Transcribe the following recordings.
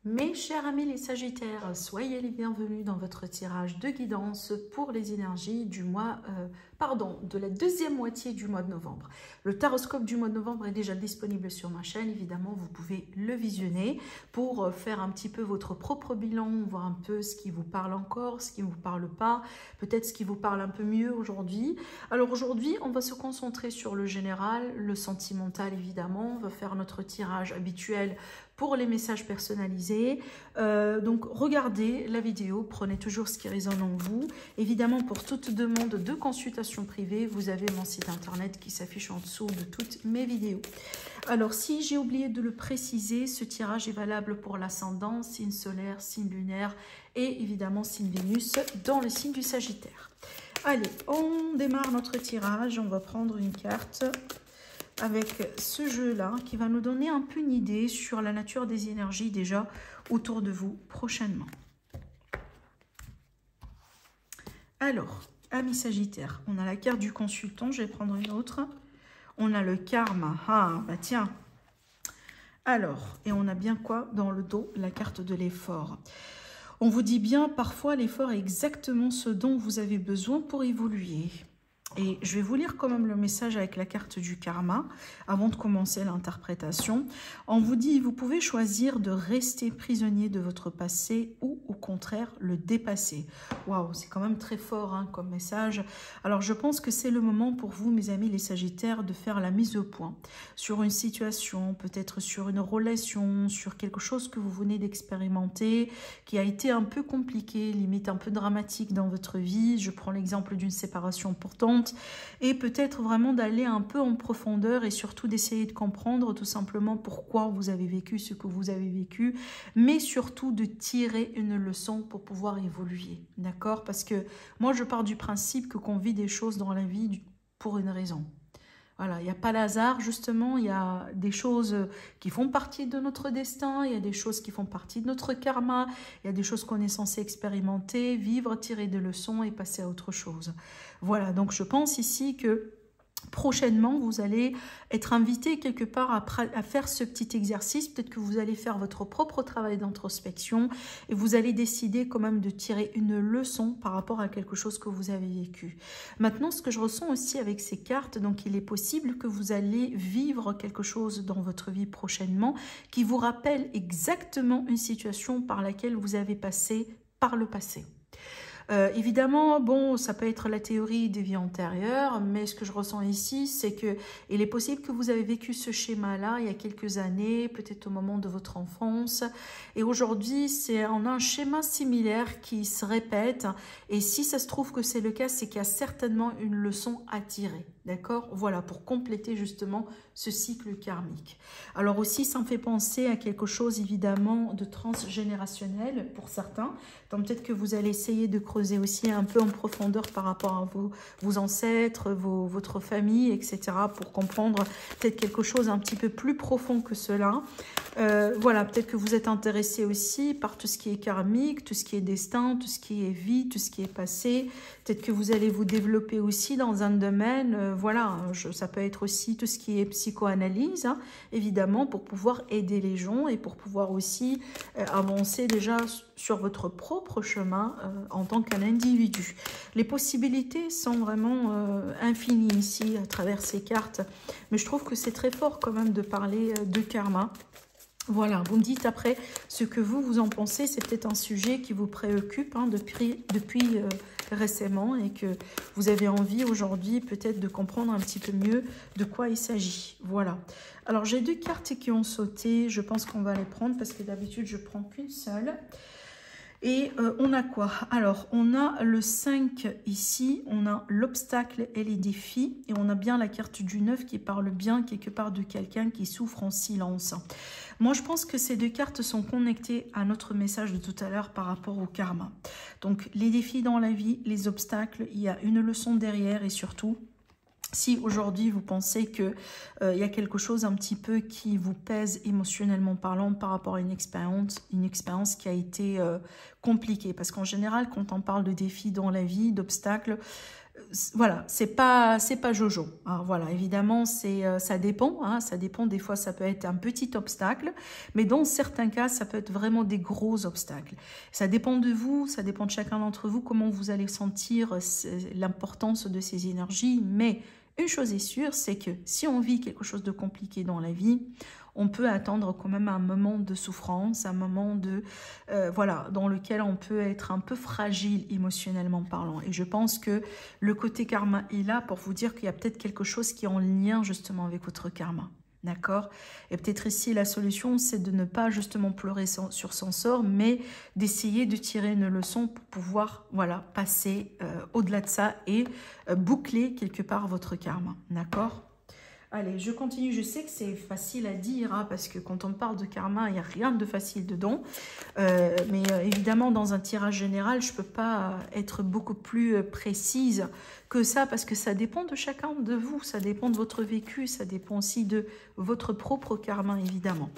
Mes chers amis les Sagittaires, soyez les bienvenus dans votre tirage de guidance pour les énergies du mois, de la deuxième moitié du mois de novembre. Le taroscope du mois de novembre est déjà disponible sur ma chaîne. Évidemment, vous pouvez le visionner pour faire un petit peu votre propre bilan, voir un peu ce qui vous parle encore, ce qui ne vous parle pas, peut-être ce qui vous parle un peu mieux aujourd'hui. Alors aujourd'hui, on va se concentrer sur le général, le sentimental évidemment. On va faire notre tirage habituel pour les messages personnalisés. Donc regardez la vidéo, prenez toujours ce qui résonne en vous. Évidemment, pour toute demande de consultation privée, vous avez mon site internet qui s'affiche en dessous de toutes mes vidéos. Alors si j'ai oublié de le préciser, ce tirage est valable pour l'ascendant, signe solaire, signe lunaire et évidemment signe Vénus dans le signe du Sagittaire. Allez, on démarre notre tirage. On va prendre une carte avec ce jeu-là qui va nous donner un peu une idée sur la nature des énergies déjà autour de vous prochainement. Alors, amis Sagittaires, on a la carte du consultant, je vais prendre une autre. On a le karma, ah bah tiens. Alors, et on a bien quoi dans le dos? La carte de l'effort. On vous dit bien, parfois l'effort est exactement ce dont vous avez besoin pour évoluer. Et je vais vous lire quand même le message avec la carte du karma avant de commencer l'interprétation. On vous dit, vous pouvez choisir de rester prisonnier de votre passé ou au contraire le dépasser. Waouh, c'est quand même très fort hein, comme message. Alors je pense que c'est le moment pour vous, mes amis les Sagittaires, de faire la mise au point sur une situation, peut-être sur une relation, sur quelque chose que vous venez d'expérimenter, qui a été un peu compliqué, limite un peu dramatique dans votre vie. Je prends l'exemple d'une séparation importante. Et peut-être vraiment d'aller un peu en profondeur et surtout d'essayer de comprendre tout simplement pourquoi vous avez vécu ce que vous avez vécu, mais surtout de tirer une leçon pour pouvoir évoluer, d'accord? Parce que moi je pars du principe que qu'on vit des choses dans la vie pour une raison. Voilà, il n'y a pas l'hasard, justement, il y a des choses qui font partie de notre destin, il y a des choses qui font partie de notre karma, il y a des choses qu'on est censé expérimenter, vivre, tirer des leçons et passer à autre chose. Voilà, donc je pense ici que prochainement, vous allez être invité quelque part à faire ce petit exercice. Peut-être que vous allez faire votre propre travail d'introspection et vous allez décider quand même de tirer une leçon par rapport à quelque chose que vous avez vécu. Maintenant, ce que je ressens aussi avec ces cartes, donc il est possible que vous allez vivre quelque chose dans votre vie prochainement qui vous rappelle exactement une situation par laquelle vous avez passé par le passé. Évidemment, bon, ça peut être la théorie des vies antérieures, mais ce que je ressens ici, c'est que il est possible que vous avez vécu ce schéma-là il y a quelques années, peut-être au moment de votre enfance, et aujourd'hui, on a un schéma similaire qui se répète, et si ça se trouve que c'est le cas, c'est qu'il y a certainement une leçon à tirer, d'accord? Voilà, pour compléter justement ce cycle karmique. Alors aussi, ça me fait penser à quelque chose évidemment de transgénérationnel pour certains, donc peut-être que vous allez essayer de creuser aussi un peu en profondeur par rapport à vos ancêtres, votre famille, etc. pour comprendre peut-être quelque chose un petit peu plus profond que cela. Voilà, peut-être que vous êtes intéressé aussi par tout ce qui est karmique, tout ce qui est destin, tout ce qui est vie, tout ce qui est passé. Peut-être que vous allez vous développer aussi dans un domaine, voilà, ça peut être aussi tout ce qui est psychoanalyse, hein, évidemment, pour pouvoir aider les gens et pour pouvoir aussi avancer déjà sur votre propre chemin en tant qu'un individu. Les possibilités sont vraiment infinies ici à travers ces cartes, mais je trouve que c'est très fort quand même de parler de karma. Voilà, vous me dites après ce que vous en pensez. C'est peut-être un sujet qui vous préoccupe hein, depuis récemment et que vous avez envie aujourd'hui peut-être de comprendre un petit peu mieux de quoi il s'agit. Voilà. Alors, j'ai deux cartes qui ont sauté. Je pense qu'on va les prendre parce que d'habitude, je prends qu'une seule. Et on a quoi? Alors, on a le 5 ici, on a l'obstacle et les défis, et on a bien la carte du 9 qui parle bien quelque part de quelqu'un qui souffre en silence. Moi, je pense que ces deux cartes sont connectées à notre message de tout à l'heure par rapport au karma. Donc, les défis dans la vie, les obstacles, il y a une leçon derrière et surtout, si aujourd'hui vous pensez qu'il y a quelque chose un petit peu qui vous pèse émotionnellement parlant par rapport à une expérience qui a été compliquée. Parce qu'en général, quand on parle de défis dans la vie, d'obstacles, voilà, c'est pas Jojo. Hein, voilà, évidemment, ça dépend. Hein, ça dépend. Des fois, ça peut être un petit obstacle, mais dans certains cas, ça peut être vraiment des gros obstacles. Ça dépend de vous, ça dépend de chacun d'entre vous, comment vous allez sentir l'importance de ces énergies. Mais une chose est sûre, c'est que si on vit quelque chose de compliqué dans la vie, on peut attendre quand même un moment de souffrance, un moment de voilà, dans lequel on peut être un peu fragile émotionnellement parlant. Et je pense que le côté karma est là pour vous dire qu'il y a peut-être quelque chose qui est en lien justement avec votre karma. D'accord? Et peut-être ici, la solution, c'est de ne pas justement pleurer sur son sort, mais d'essayer de tirer une leçon pour pouvoir, voilà, passer au-delà de ça et boucler quelque part votre karma. D'accord? Allez, je continue. Je sais que c'est facile à dire, hein, parce que quand on parle de karma, il n'y a rien de facile dedans. Mais évidemment, dans un tirage général, je ne peux pas être beaucoup plus précise que ça, parce que ça dépend de chacun de vous, ça dépend de votre vécu, ça dépend aussi de votre propre karma, évidemment.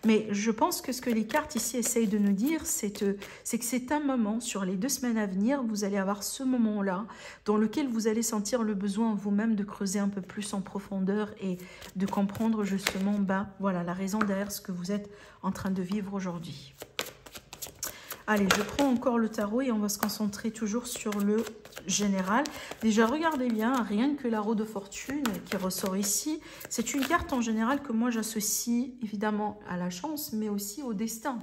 Mais je pense que ce que les cartes ici essayent de nous dire, c'est que c'est un moment, sur les 2 semaines à venir, vous allez avoir ce moment-là, dans lequel vous allez sentir le besoin vous-même de creuser un peu plus en profondeur et de comprendre justement, ben, voilà, la raison derrière ce que vous êtes en train de vivre aujourd'hui. Allez, je prends encore le tarot et on va se concentrer toujours sur le général. Déjà, regardez bien, rien que la roue de fortune qui ressort ici, c'est une carte en général que moi j'associe évidemment à la chance, mais aussi au destin.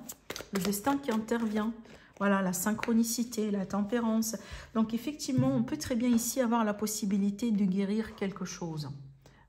Le destin qui intervient. Voilà, la synchronicité, la tempérance. Donc effectivement, on peut très bien ici avoir la possibilité de guérir quelque chose.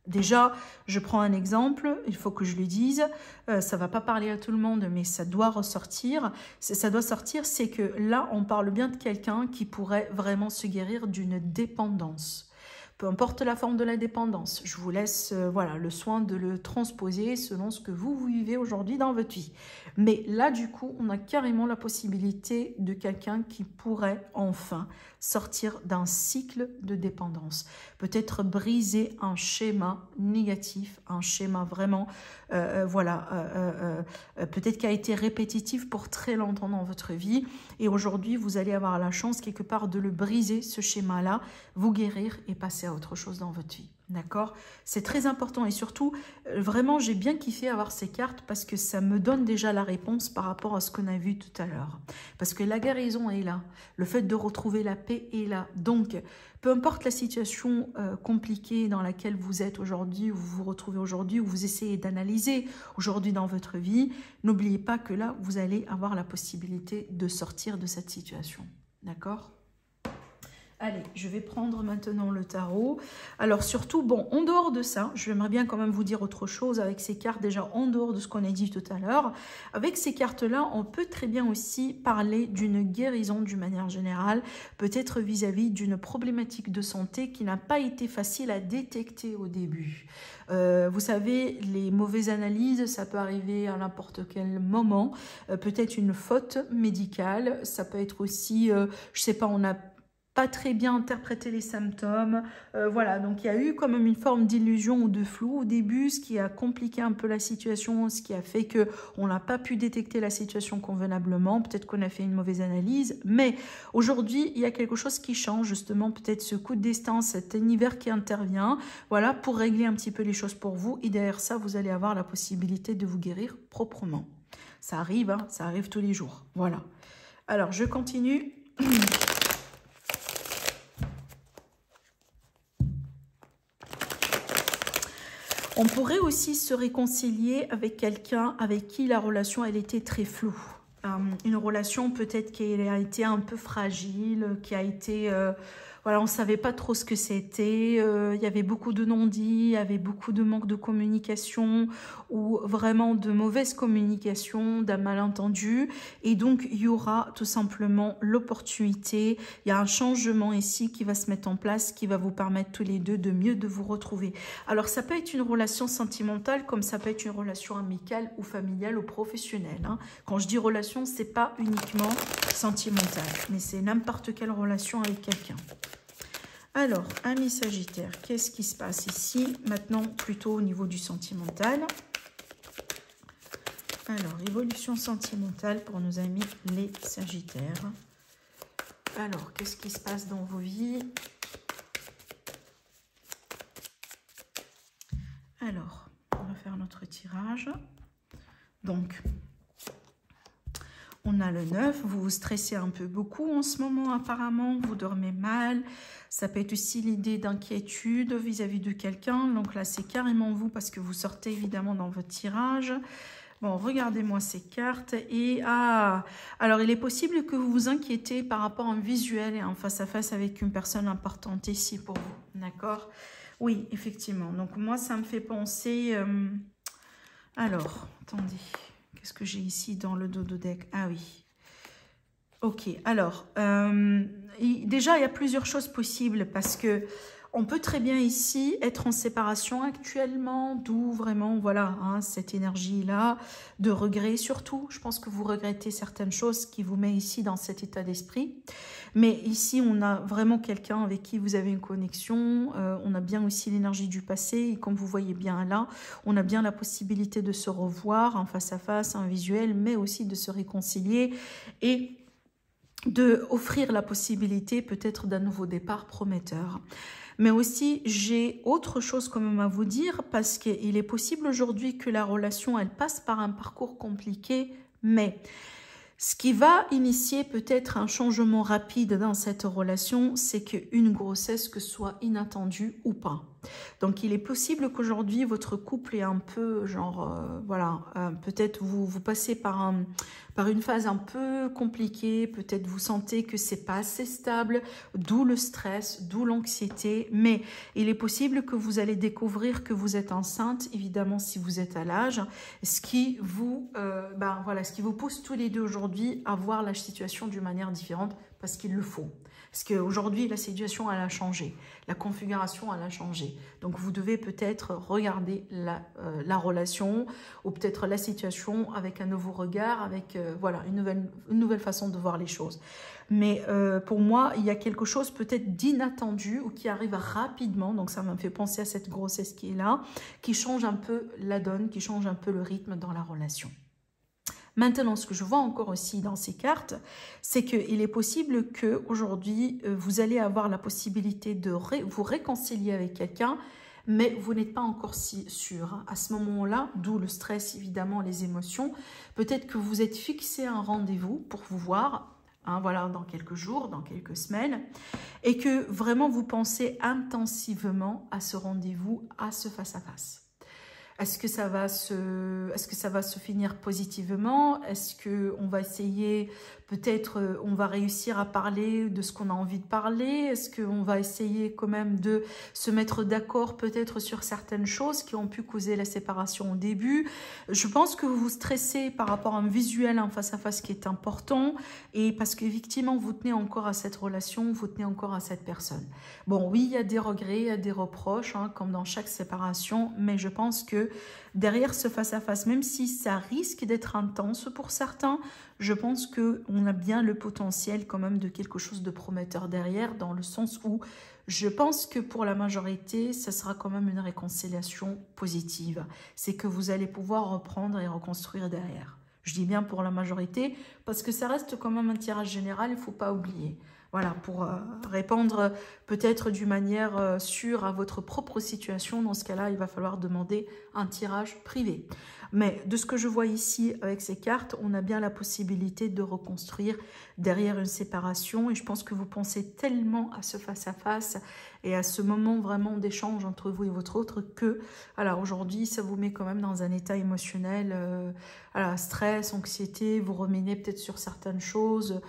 Déjà, je prends un exemple, il faut que je le dise, ça ne va pas parler à tout le monde, mais ça doit ressortir. Ça doit sortir, c'est que là, on parle bien de quelqu'un qui pourrait vraiment se guérir d'une dépendance. Peu importe la forme de la dépendance, je vous laisse voilà, le soin de le transposer selon ce que vous vivez aujourd'hui dans votre vie. Mais là, du coup, on a carrément la possibilité de quelqu'un qui pourrait enfin sortir d'un cycle de dépendance. Peut-être briser un schéma négatif, un schéma vraiment, voilà, peut-être qui a été répétitif pour très longtemps dans votre vie. Et aujourd'hui, vous allez avoir la chance quelque part de le briser, ce schéma-là, vous guérir et passer à autre chose dans votre vie. D'accord? C'est très important et surtout, vraiment, j'ai bien kiffé avoir ces cartes parce que ça me donne déjà la réponse par rapport à ce qu'on a vu tout à l'heure. Parce que la guérison est là, le fait de retrouver la paix est là. Donc, peu importe la situation compliquée dans laquelle vous êtes aujourd'hui, où vous vous retrouvez aujourd'hui, où vous essayez d'analyser aujourd'hui dans votre vie, n'oubliez pas que là, vous allez avoir la possibilité de sortir de cette situation. D'accord ? Allez, je vais prendre maintenant le tarot. Alors surtout, bon, en dehors de ça, j'aimerais bien quand même vous dire autre chose avec ces cartes, déjà en dehors de ce qu'on a dit tout à l'heure. Avec ces cartes-là, on peut très bien aussi parler d'une guérison d'une manière générale, peut-être vis-à-vis d'une problématique de santé qui n'a pas été facile à détecter au début. Vous savez, les mauvaises analyses, ça peut arriver à n'importe quel moment. Peut-être une faute médicale, ça peut être aussi, je sais pas, on a pas très bien interpréter les symptômes. Voilà, donc il y a eu quand même une forme d'illusion ou de flou au début, ce qui a compliqué un peu la situation, ce qui a fait qu'on n'a pas pu détecter la situation convenablement. Peut-être qu'on a fait une mauvaise analyse, mais aujourd'hui, il y a quelque chose qui change, justement, peut-être ce coup de destin, cet univers qui intervient, voilà, pour régler un petit peu les choses pour vous. Et derrière ça, vous allez avoir la possibilité de vous guérir proprement. Ça arrive, hein, ça arrive tous les jours. Voilà. Alors, je continue. On pourrait aussi se réconcilier avec quelqu'un avec qui la relation, elle était très floue. Une relation peut-être qui a été un peu fragile, qui a été... voilà, on ne savait pas trop ce que c'était, il y avait beaucoup de non-dits, il y avait beaucoup de manque de communication ou vraiment de mauvaise communication, d'un malentendu. Et donc, il y aura tout simplement l'opportunité, il y a un changement ici qui va se mettre en place, qui va vous permettre tous les deux de mieux de vous retrouver. Alors, ça peut être une relation sentimentale comme ça peut être une relation amicale ou familiale ou professionnelle. Hein. Quand je dis relation, ce n'est pas uniquement sentimental, mais c'est n'importe quelle relation avec quelqu'un. Alors, amis Sagittaire, qu'est-ce qui se passe ici? Maintenant, plutôt au niveau du sentimental. Alors, évolution sentimentale pour nos amis les Sagittaires. Alors, qu'est-ce qui se passe dans vos vies? Alors, on va faire notre tirage. Donc, on a le 9. Vous vous stressez un peu beaucoup en ce moment apparemment. Vous dormez mal. Ça peut être aussi l'idée d'inquiétude vis-à-vis de quelqu'un. Donc là, c'est carrément vous parce que vous sortez évidemment dans votre tirage. Bon, regardez-moi ces cartes. Et alors il est possible que vous vous inquiétez par rapport à un visuel et en face-à-face avec une personne importante ici pour vous. D'accord? Oui, effectivement. Donc moi, ça me fait penser... Alors, attendez. Qu'est-ce que j'ai ici dans le dos de deck? Ah oui. Ok, alors, déjà, il y a plusieurs choses possibles parce que on peut très bien ici être en séparation actuellement, d'où vraiment, voilà, hein, cette énergie-là, de regret surtout. Je pense que vous regrettez certaines choses qui vous met ici dans cet état d'esprit. Mais ici, on a vraiment quelqu'un avec qui vous avez une connexion. On a bien aussi l'énergie du passé. Et comme vous voyez bien là, on a bien la possibilité de se revoir en face à face, en visuel, mais aussi de se réconcilier et de offrir la possibilité peut-être d'un nouveau départ prometteur. Mais aussi, j'ai autre chose quand même à vous dire parce qu'il est possible aujourd'hui que la relation, elle passe par un parcours compliqué, mais ce qui va initier peut-être un changement rapide dans cette relation, c'est qu'une grossesse, que ce soit inattendue ou pas. Donc, il est possible qu'aujourd'hui, votre couple est un peu, genre, voilà, peut-être vous passez par une phase un peu compliquée, peut-être vous sentez que c'est pas assez stable, d'où le stress, d'où l'anxiété, mais il est possible que vous allez découvrir que vous êtes enceinte, évidemment si vous êtes à l'âge, ce qui vous pousse tous les deux aujourd'hui à voir la situation d'une manière différente parce qu'il le faut. Parce qu'aujourd'hui, la situation, elle a changé. La configuration, elle a changé. Donc, vous devez peut-être regarder la relation ou peut-être la situation avec un nouveau regard, avec voilà, une nouvelle façon de voir les choses. Mais pour moi, il y a quelque chose peut-être d'inattendu ou qui arrive rapidement. Donc, ça m'a fait penser à cette grossesse qui est là, qui change un peu la donne, qui change un peu le rythme dans la relation. Maintenant, ce que je vois encore aussi dans ces cartes, c'est qu'il est possible qu'aujourd'hui, vous allez avoir la possibilité de vous réconcilier avec quelqu'un, mais vous n'êtes pas encore si sûr. À ce moment-là, d'où le stress, évidemment, les émotions, peut-être que vous êtes fixé un rendez-vous pour vous voir, hein, voilà, dans quelques jours, dans quelques semaines, et que vraiment vous pensez intensivement à ce rendez-vous, à ce face-à-face. Est-ce que ça va se finir positivement? Est-ce qu'on va essayer, peut-être on va réussir à parler de ce qu'on a envie de parler? Est-ce qu'on va essayer quand même de se mettre d'accord peut-être sur certaines choses qui ont pu causer la séparation au début? Je pense que vous vous stressez par rapport à un visuel en face à face qui est important et parce qu'effectivement vous tenez encore à cette relation, vous tenez encore à cette personne. Bon, oui, il y a des regrets, il y a des reproches, hein, comme dans chaque séparation, mais je pense que derrière ce face-à-face, même si ça risque d'être intense pour certains, je pense qu'on a bien le potentiel quand même de quelque chose de prometteur derrière, dans le sens où je pense que pour la majorité, ça sera quand même une réconciliation positive. C'est que vous allez pouvoir reprendre et reconstruire derrière. Je dis bien pour la majorité, parce que ça reste quand même un tirage général, il ne faut pas oublier. Voilà, pour répondre peut-être d'une manière sûre à votre propre situation. Dans ce cas-là, il va falloir demander un tirage privé. Mais de ce que je vois ici avec ces cartes, on a bien la possibilité de reconstruire derrière une séparation. Et je pense que vous pensez tellement à ce face-à-face et à ce moment vraiment d'échange entre vous et votre autre que, alors aujourd'hui, ça vous met quand même dans un état émotionnel, stress, anxiété, vous ruminez peut-être sur certaines choses,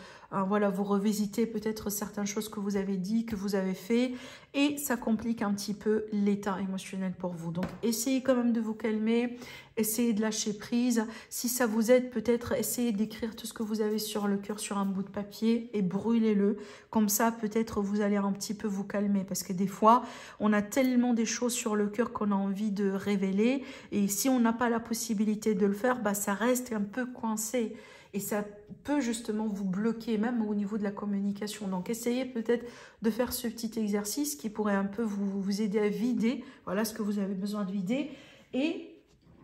voilà, vous revisitez peut-être certaines choses que vous avez dit, que vous avez fait, et ça complique un petit peu l'état émotionnel pour vous. Donc, essayez quand même de vous calmer, essayez de lâcher prise. Si ça vous aide, peut-être essayez d'écrire tout ce que vous avez sur le cœur sur un bout de papier et brûlez-le. Comme ça, peut-être vous allez un petit peu vous calmer, parce que des fois, on a tellement des choses sur le cœur qu'on a envie de révéler, et si on n'a pas la possibilité de le faire, bah, ça reste un peu coincé. Et ça peut justement vous bloquer, même au niveau de la communication. Donc, essayez peut-être de faire ce petit exercice qui pourrait un peu vous aider à vider, voilà ce que vous avez besoin de vider. Et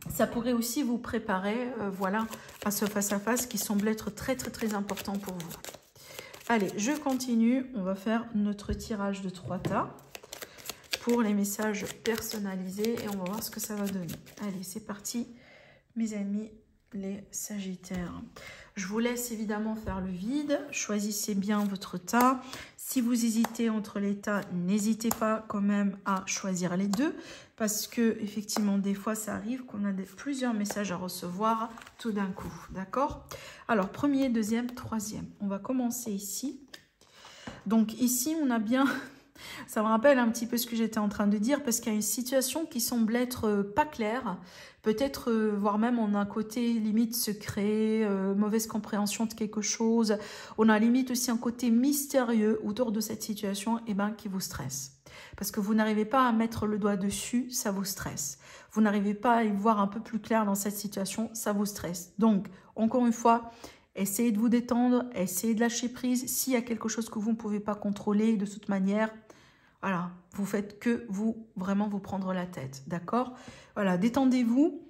ça pourrait aussi vous préparer, voilà, à ce face-à-face qui semble être très, très, très important pour vous. Allez, je continue. On va faire notre tirage de 3 tas. pour les messages personnalisés et on va voir ce que ça va donner. Allez, c'est parti, mes amis les Sagittaires. Je vous laisse évidemment faire le vide. Choisissez bien votre tas. Si vous hésitez entre les tas, n'hésitez pas quand même à choisir les deux. Parce que effectivement, des fois, ça arrive qu'on a plusieurs messages à recevoir tout d'un coup. D'accord? Alors, premier, deuxième, troisième. On va commencer ici. Donc ici, on a bien... Ça me rappelle un petit peu ce que j'étais en train de dire parce qu'il y a une situation qui semble être pas claire. Peut-être, voire même on a un côté limite secret, mauvaise compréhension de quelque chose. On a limite aussi un côté mystérieux autour de cette situation qui vous stresse. Parce que vous n'arrivez pas à mettre le doigt dessus, ça vous stresse. Vous n'arrivez pas à y voir un peu plus clair dans cette situation, ça vous stresse. Donc, encore une fois... Essayez de vous détendre, essayez de lâcher prise. S'il y a quelque chose que vous ne pouvez pas contrôler de toute manière, voilà, vous faites que vraiment vous prendre la tête, d'accord? Voilà, détendez-vous.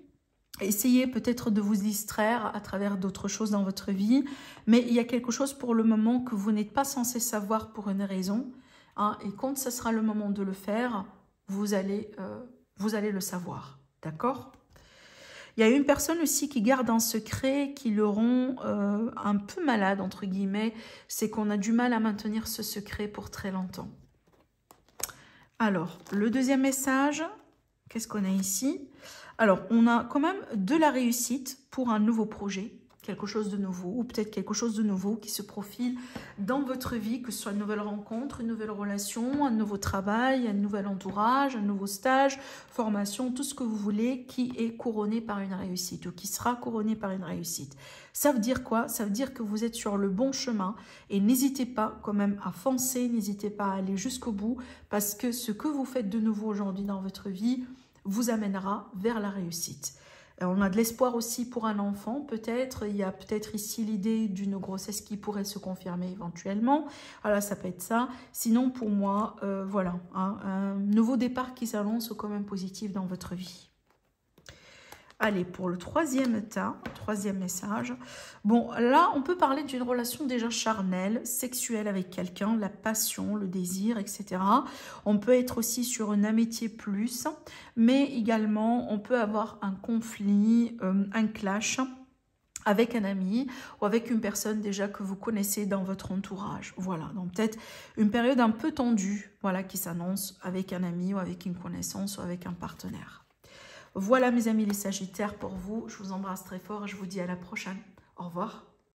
Essayez peut-être de vous distraire à travers d'autres choses dans votre vie. Mais il y a quelque chose pour le moment que vous n'êtes pas censé savoir pour une raison. Hein, et quand ce sera le moment de le faire, vous allez le savoir, d'accord? Il y a une personne aussi qui garde un secret qui le rend un peu malade, entre guillemets. C'est qu'on a du mal à maintenir ce secret pour très longtemps. Alors, le deuxième message, qu'est-ce qu'on a ici? Alors, on a quand même de la réussite pour un nouveau projet, quelque chose de nouveau, ou peut-être quelque chose de nouveau qui se profile dans votre vie, que ce soit une nouvelle rencontre, une nouvelle relation, un nouveau travail, un nouvel entourage, un nouveau stage, formation, tout ce que vous voulez qui est couronné par une réussite ou qui sera couronné par une réussite. Ça veut dire quoi? Ça veut dire que vous êtes sur le bon chemin et n'hésitez pas quand même à foncer, n'hésitez pas à aller jusqu'au bout parce que ce que vous faites de nouveau aujourd'hui dans votre vie vous amènera vers la réussite. On a de l'espoir aussi pour un enfant, peut-être. Il y a peut-être ici l'idée d'une grossesse qui pourrait se confirmer éventuellement. Voilà, ça peut être ça. Sinon, pour moi, voilà, hein, un nouveau départ qui s'annonce quand même positif dans votre vie. Allez, pour le troisième tas, troisième message. Bon, là, on peut parler d'une relation déjà charnelle, sexuelle avec quelqu'un, la passion, le désir, etc. On peut être aussi sur une amitié plus, mais également, on peut avoir un conflit, un clash avec un ami ou avec une personne déjà que vous connaissez dans votre entourage. Voilà, donc peut-être une période un peu tendue, voilà, qui s'annonce avec un ami ou avec une connaissance ou avec un partenaire. Voilà mes amis les Sagittaires pour vous. Je vous embrasse très fort et je vous dis à la prochaine. Au revoir.